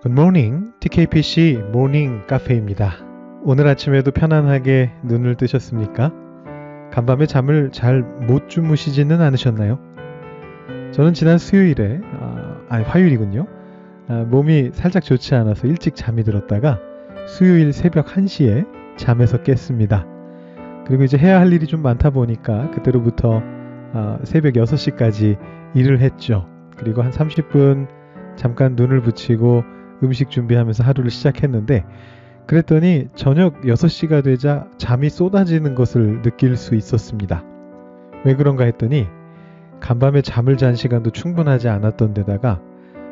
굿모닝, TKPC 모닝 카페입니다. 오늘 아침에도 편안하게 눈을 뜨셨습니까? 간밤에 잠을 잘 못 주무시지는 않으셨나요? 저는 지난 수요일에, 화요일이군요. 몸이 살짝 좋지 않아서 일찍 잠이 들었다가 수요일 새벽 1시에 잠에서 깼습니다. 그리고 이제 해야 할 일이 좀 많다 보니까 그때로부터 새벽 6시까지 일을 했죠. 그리고 한 30분 잠깐 눈을 붙이고 음식 준비하면서 하루를 시작했는데, 그랬더니 저녁 6시가 되자 잠이 쏟아지는 것을 느낄 수 있었습니다. 왜 그런가 했더니 간밤에 잠을 잔 시간도 충분하지 않았던 데다가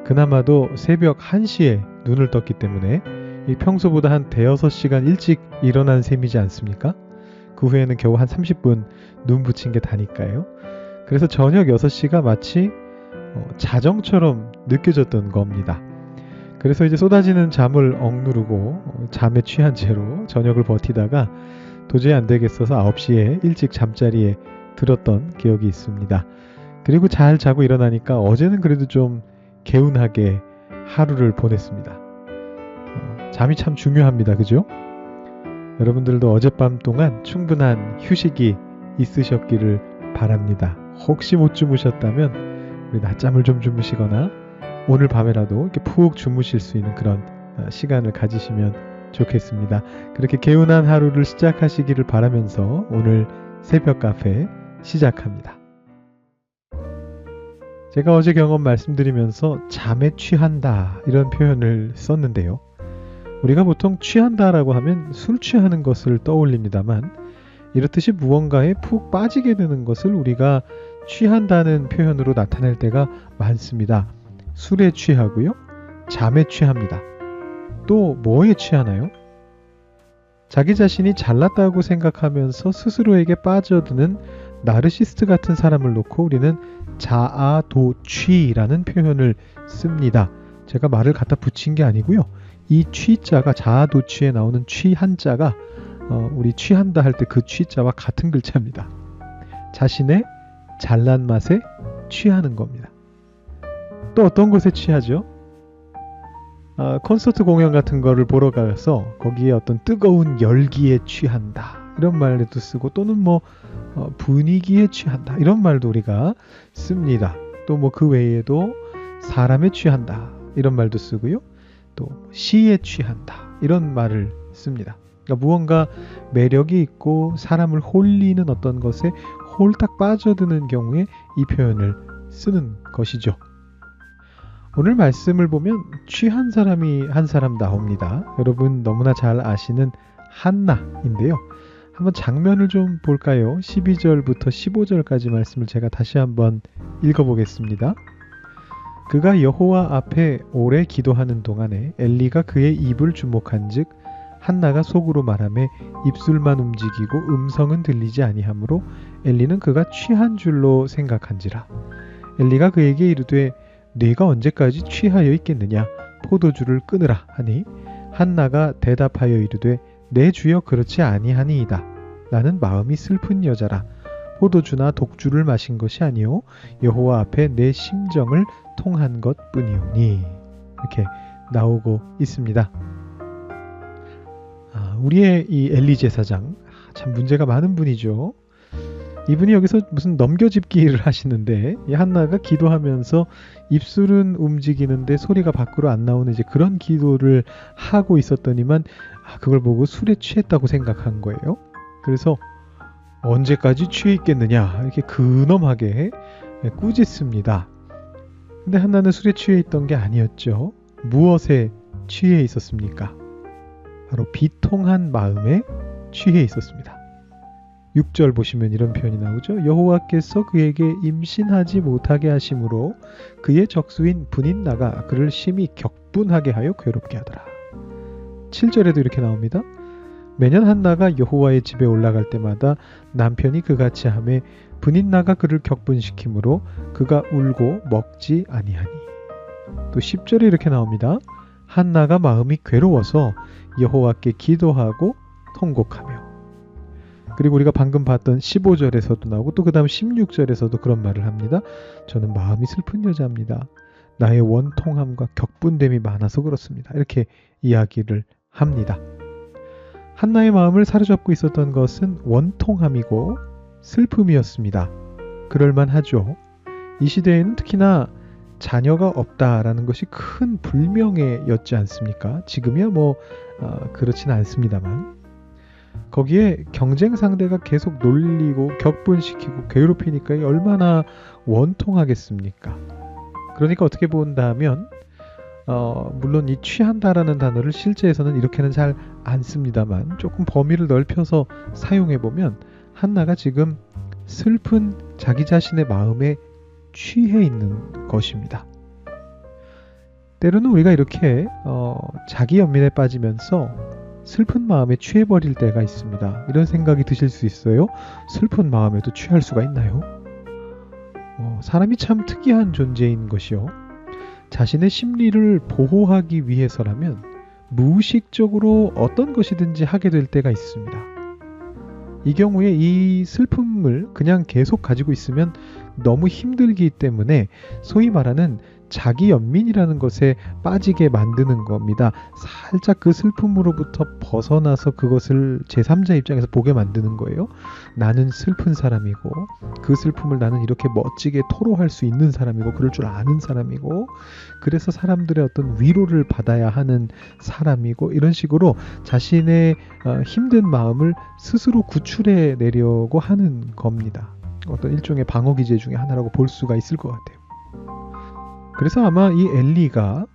그나마도 새벽 1시에 눈을 떴기 때문에 평소보다 한 대여섯 시간 일찍 일어난 셈이지 않습니까? 그 후에는 겨우 한 30분 눈 붙인 게 다니까요. 그래서 저녁 6시가 마치 자정처럼 느껴졌던 겁니다. 그래서 이제 쏟아지는 잠을 억누르고 잠에 취한 채로 저녁을 버티다가 도저히 안 되겠어서 9시에 일찍 잠자리에 들었던 기억이 있습니다. 그리고 잘 자고 일어나니까 어제는 그래도 좀 개운하게 하루를 보냈습니다. 잠이 참 중요합니다. 그죠? 여러분들도 어젯밤 동안 충분한 휴식이 있으셨기를 바랍니다. 혹시 못 주무셨다면 우리 낮잠을 좀 주무시거나 오늘 밤에라도 이렇게 푹 주무실 수 있는 그런 시간을 가지시면 좋겠습니다. 그렇게 개운한 하루를 시작하시기를 바라면서 오늘 새벽 카페 시작합니다. 제가 어제 경험 말씀드리면서 잠에 취한다 이런 표현을 썼는데요. 우리가 보통 취한다라고 하면 술 취하는 것을 떠올립니다만, 이렇듯이 무언가에 푹 빠지게 되는 것을 우리가 취한다는 표현으로 나타낼 때가 많습니다. 술에 취하고요, 잠에 취합니다. 또 뭐에 취하나요? 자기 자신이 잘났다고 생각하면서 스스로에게 빠져드는 나르시스트 같은 사람을 놓고 우리는 자아도취라는 표현을 씁니다. 제가 말을 갖다 붙인 게 아니고요. 이 취자가, 자아도취에 나오는 취 한자가 우리 취한다 할 때 그 취자와 같은 글자입니다. 자신의 잘난 맛에 취하는 겁니다. 또 어떤 것에 취하죠? 콘서트 공연 같은 거를 보러 가서 거기에 어떤 뜨거운 열기에 취한다 이런 말도 쓰고, 또는 분위기에 취한다 이런 말도 우리가 씁니다. 또 그 외에도 사람에 취한다 이런 말도 쓰고요. 또 시에 취한다 이런 말을 씁니다. 그러니까 무언가 매력이 있고 사람을 홀리는 어떤 것에 홀딱 빠져드는 경우에 이 표현을 쓰는 것이죠. 오늘 말씀을 보면 취한 사람이 한 사람 나옵니다. 여러분 너무나 잘 아시는 한나인데요. 한번 장면을 좀 볼까요? 12절부터 15절까지 말씀을 제가 다시 한번 읽어보겠습니다. 그가 여호와 앞에 오래 기도하는 동안에 엘리가 그의 입을 주목한즉 한나가 속으로 말하매 입술만 움직이고 음성은 들리지 아니하므로 엘리는 그가 취한 줄로 생각한지라. 엘리가 그에게 이르되 네가 언제까지 취하여 있겠느냐? 포도주를 끊으라 하니 한나가 대답하여 이르되 내 주여 그렇지 아니하니이다. 나는 마음이 슬픈 여자라. 포도주나 독주를 마신 것이 아니요 여호와 앞에 내 심정을 통한 것뿐이오니. 이렇게 나오고 있습니다. 우리의 이 엘리 제사장, 참 문제가 많은 분이죠. 이분이 여기서 무슨 넘겨짚기를 하시는데, 이 한나가 기도하면서 입술은 움직이는데 소리가 밖으로 안 나오는 이제 그런 기도를 하고 있었더니만 그걸 보고 술에 취했다고 생각한 거예요. 그래서 언제까지 취해 있겠느냐 이렇게 근엄하게 꾸짖습니다. 근데 한나는 술에 취해 있던 게 아니었죠. 무엇에 취해 있었습니까? 바로 비통한 마음에 취해 있었습니다. 6절 보시면 이런 표현이 나오죠. 여호와께서 그에게 임신하지 못하게 하심으로 그의 적수인 분인나가 그를 심히 격분하게 하여 괴롭게 하더라. 7절에도 이렇게 나옵니다. 매년 한나가 여호와의 집에 올라갈 때마다 남편이 그같이 하매 분인나가 그를 격분시키므로 그가 울고 먹지 아니하니. 또 10절에 이렇게 나옵니다. 한나가 마음이 괴로워서 여호와께 기도하고 통곡하며. 그리고 우리가 방금 봤던 15절에서도 나오고 또 그 다음 16절에서도 그런 말을 합니다. 저는 마음이 슬픈 여자입니다. 나의 원통함과 격분됨이 많아서 그렇습니다. 이렇게 이야기를 합니다. 한나의 마음을 사로잡고 있었던 것은 원통함이고 슬픔이었습니다. 그럴만하죠. 이 시대에는 특히나 자녀가 없다라는 것이 큰 불명예였지 않습니까? 지금이야 그렇지는 않습니다만 거기에 경쟁 상대가 계속 놀리고 격분시키고 괴롭히니까 얼마나 원통하겠습니까? 그러니까 어떻게 본다면 물론 이 취한다라는 단어를 실제에서는 이렇게는 잘 안 씁니다만 조금 범위를 넓혀서 사용해보면 한나가 지금 슬픈 자기 자신의 마음에 취해 있는 것입니다. 때로는 우리가 이렇게 자기 연민에 빠지면서 슬픈 마음에 취해버릴 때가 있습니다. 이런 생각이 드실 수 있어요. 슬픈 마음에도 취할 수가 있나요? 사람이 참 특이한 존재인 것이요. 자신의 심리를 보호하기 위해서라면 무의식적으로 어떤 것이든지 하게 될 때가 있습니다. 이 경우에 이 슬픔을 그냥 계속 가지고 있으면 너무 힘들기 때문에 소위 말하는 자기 연민이라는 것에 빠지게 만드는 겁니다. 살짝 그 슬픔으로부터 벗어나서 그것을 제3자 입장에서 보게 만드는 거예요. 나는 슬픈 사람이고 그 슬픔을 나는 이렇게 멋지게 토로할 수 있는 사람이고 그럴 줄 아는 사람이고 그래서 사람들의 어떤 위로를 받아야 하는 사람이고 이런 식으로 자신의 힘든 마음을 스스로 구출해 내려고 하는 겁니다. 어떤 일종의 방어 기제 중에 하나라고 볼 수가 있을 것 같아요. 그래서 아마 이 엘리가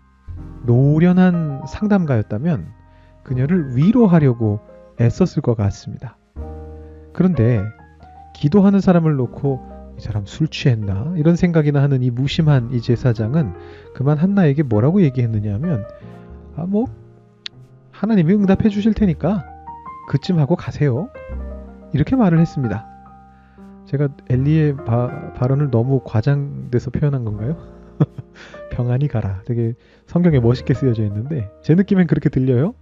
노련한 상담가였다면 그녀를 위로하려고 애썼을 것 같습니다. 그런데 기도하는 사람을 놓고 이 사람 술 취했나? 이런 생각이나 하는 이 무심한 이 제사장은 그만 한나에게 뭐라고 얘기했느냐 하면 하나님이 응답해 주실 테니까 그쯤 하고 가세요. 이렇게 말을 했습니다. 제가 엘리의 발언을 너무 과장돼서 표현한 건가요? 평안히 가라. 되게 성경에 멋있게 쓰여져 있는데 제 느낌엔 그렇게 들려요.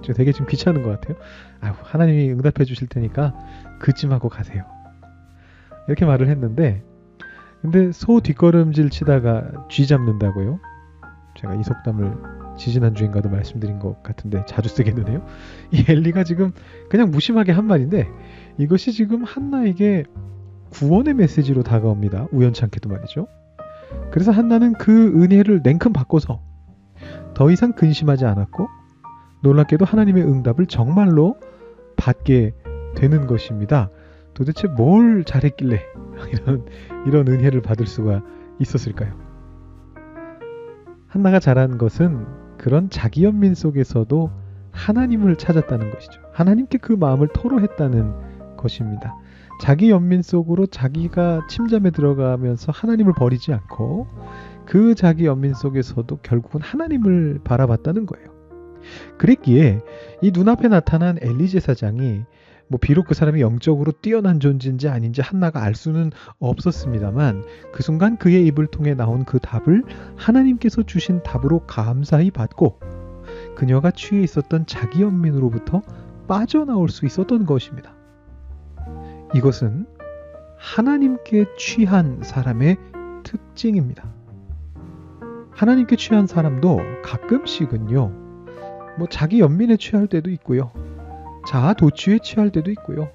되게 지금 귀찮은 것 같아요. 하나님이 응답해 주실 테니까 그쯤 하고 가세요. 이렇게 말을 했는데 근데 소 뒷걸음질 치다가 쥐 잡는다고요? 제가 이 속담을 지지난주인가도 말씀드린 것 같은데 자주 쓰기는 해요. 이 엘리가 지금 그냥 무심하게 한 말인데 이것이 지금 한나에게 구원의 메시지로 다가옵니다. 우연찮게도 말이죠. 그래서 한나는 그 은혜를 냉큼 받고서 더 이상 근심하지 않았고 놀랍게도 하나님의 응답을 정말로 받게 되는 것입니다. 도대체 뭘 잘했길래 이런 은혜를 받을 수가 있었을까요? 한나가 잘한 것은 그런 자기 연민 속에서도 하나님을 찾았다는 것이죠. 하나님께 그 마음을 토로했다는 것입니다. 자기 연민 속으로 자기가 침잠에 들어가면서 하나님을 버리지 않고 그 자기 연민 속에서도 결국은 하나님을 바라봤다는 거예요. 그랬기에 이 눈앞에 나타난 엘리 제사장이 비록 그 사람이 영적으로 뛰어난 존재인지 아닌지 한나가 알 수는 없었습니다만 그 순간 그의 입을 통해 나온 그 답을 하나님께서 주신 답으로 감사히 받고 그녀가 취해 있었던 자기 연민으로부터 빠져나올 수 있었던 것입니다. 이것은 하나님께 취한 사람의 특징입니다. 하나님께 취한 사람도 가끔씩은요, 자기 연민에 취할 때도 있고요. 자아 도취에 취할 때도 있고요.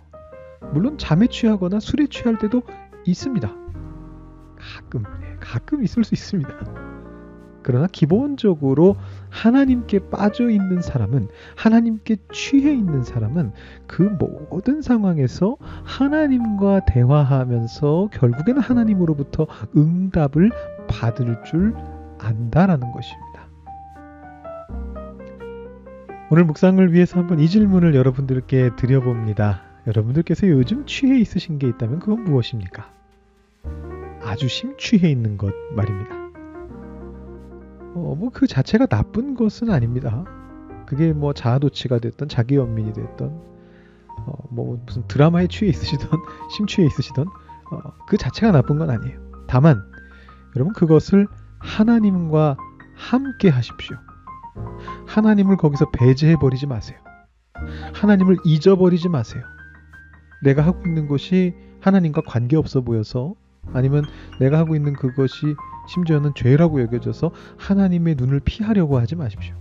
물론 잠에 취하거나 술에 취할 때도 있습니다. 가끔 있을 수 있습니다. 그러나 기본적으로 하나님께 빠져 있는 사람은, 하나님께 취해 있는 사람은 그 모든 상황에서 하나님과 대화하면서 결국에는 하나님으로부터 응답을 받을 줄 안다라는 것입니다. 오늘 묵상을 위해서 한번 이 질문을 여러분들께 드려봅니다. 여러분들께서 요즘 취해 있으신 게 있다면 그건 무엇입니까? 아주 심취해 있는 것 말입니다. 그 자체가 나쁜 것은 아닙니다. 그게 자아도취가 됐던 자기 연민이 됐던 무슨 드라마에 취해 있으시던 심취해 있으시던 그 자체가 나쁜 건 아니에요. 다만 여러분 그것을 하나님과 함께 하십시오. 하나님을 거기서 배제해버리지 마세요. 하나님을 잊어버리지 마세요. 내가 하고 있는 것이 하나님과 관계없어 보여서 아니면 내가 하고 있는 그것이 심지어는 죄라고 여겨져서 하나님의 눈을 피하려고 하지 마십시오.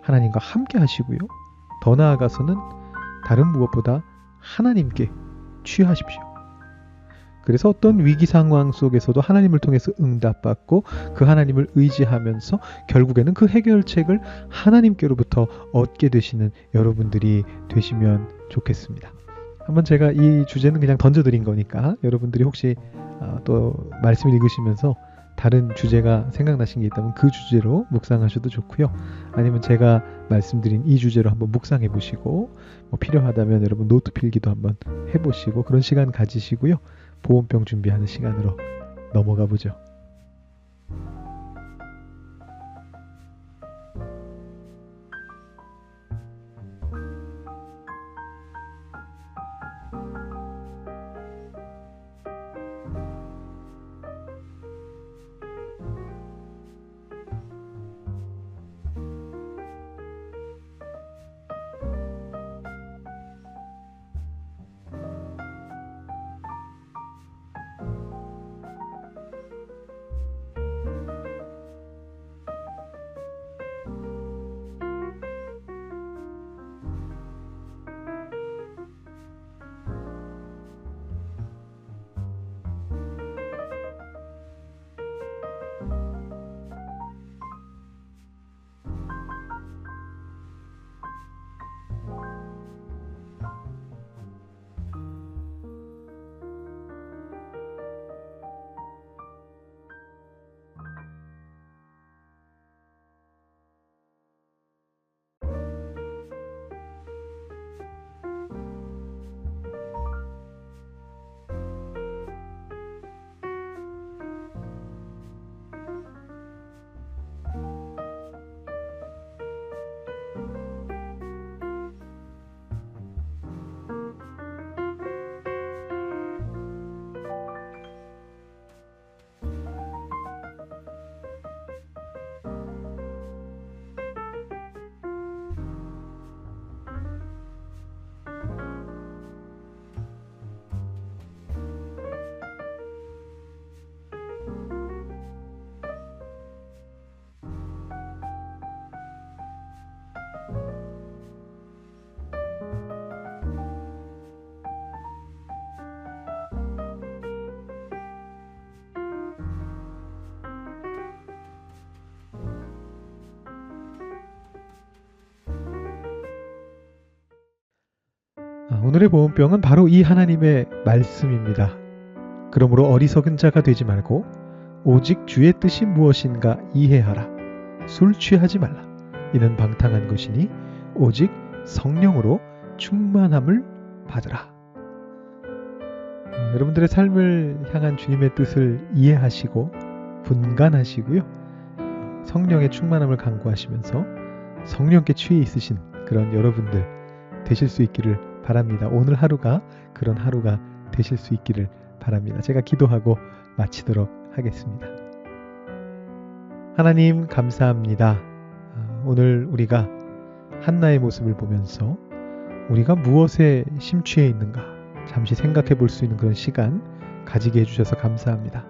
하나님과 함께 하시고요. 더 나아가서는 다른 무엇보다 하나님께 취하십시오. 그래서 어떤 위기 상황 속에서도 하나님을 통해서 응답받고 그 하나님을 의지하면서 결국에는 그 해결책을 하나님께로부터 얻게 되시는 여러분들이 되시면 좋겠습니다. 한번 제가 이 주제는 그냥 던져드린 거니까 여러분들이 혹시 또 말씀을 읽으시면서 다른 주제가 생각나신 게 있다면 그 주제로 묵상하셔도 좋고요. 아니면 제가 말씀드린 이 주제로 한번 묵상해 보시고 필요하다면 여러분 노트 필기도 한번 해보시고 그런 시간 가지시고요. 보온병 준비하는 시간으로 넘어가 보죠. 오늘의 보온병은 바로 이 하나님의 말씀입니다. 그러므로 어리석은 자가 되지 말고 오직 주의 뜻이 무엇인가 이해하라. 술 취하지 말라. 이는 방탕한 것이니 오직 성령으로 충만함을 받으라. 여러분들의 삶을 향한 주님의 뜻을 이해하시고 분간하시고요. 성령의 충만함을 간구하시면서 성령께 취해 있으신 그런 여러분들 되실 수 있기를 바랍니다. 오늘 하루가 그런 하루가 되실 수 있기를 바랍니다. 제가 기도하고 마치도록 하겠습니다. 하나님 감사합니다. 오늘 우리가 한나의 모습을 보면서 우리가 무엇에 심취해 있는가 잠시 생각해 볼 수 있는 그런 시간 가지게 해주셔서 감사합니다.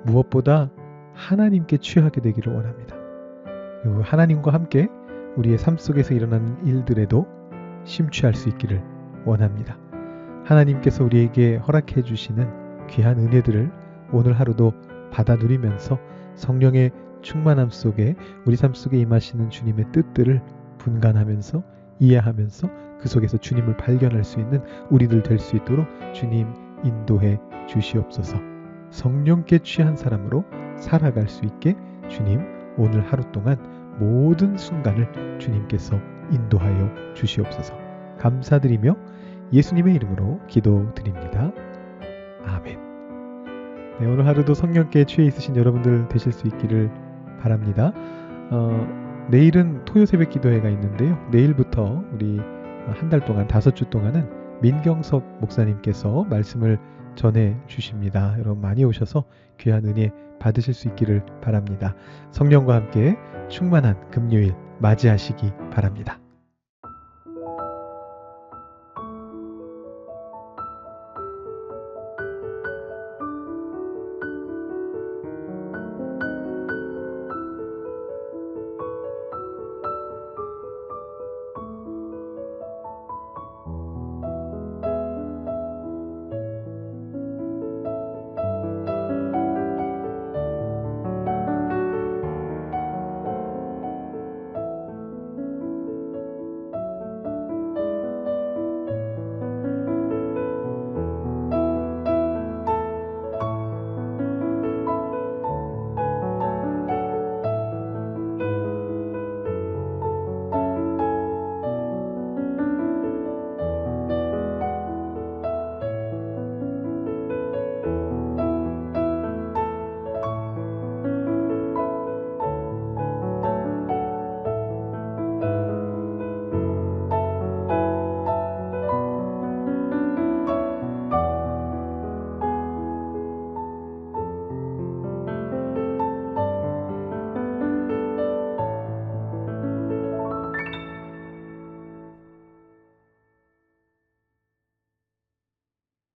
무엇보다 하나님께 취하게 되기를 원합니다. 그리고 하나님과 함께 우리의 삶 속에서 일어나는 일들에도 심취할 수 있기를 원합니다. 하나님께서 우리에게 허락해 주시는 귀한 은혜들을 오늘 하루도 받아 누리면서 성령의 충만함 속에 우리 삶 속에 임하시는 주님의 뜻들을 분간하면서 이해하면서 그 속에서 주님을 발견할 수 있는 우리들 될 수 있도록 주님 인도해 주시옵소서. 성령께 취한 사람으로 살아갈 수 있게 주님 오늘 하루 동안 모든 순간을 주님께서 인도하여 주시옵소서. 감사드리며 예수님의 이름으로 기도드립니다. 아멘. 네, 오늘 하루도 성령께 취해 있으신 여러분들 되실 수 있기를 바랍니다. 내일은 토요 새벽 기도회가 있는데요. 내일부터 우리 한 달 동안 5주 동안은 민경석 목사님께서 말씀을 전해 주십니다. 여러분 많이 오셔서 귀한 은혜 받으실 수 있기를 바랍니다. 성령과 함께 충만한 금요일 맞이하시기 바랍니다.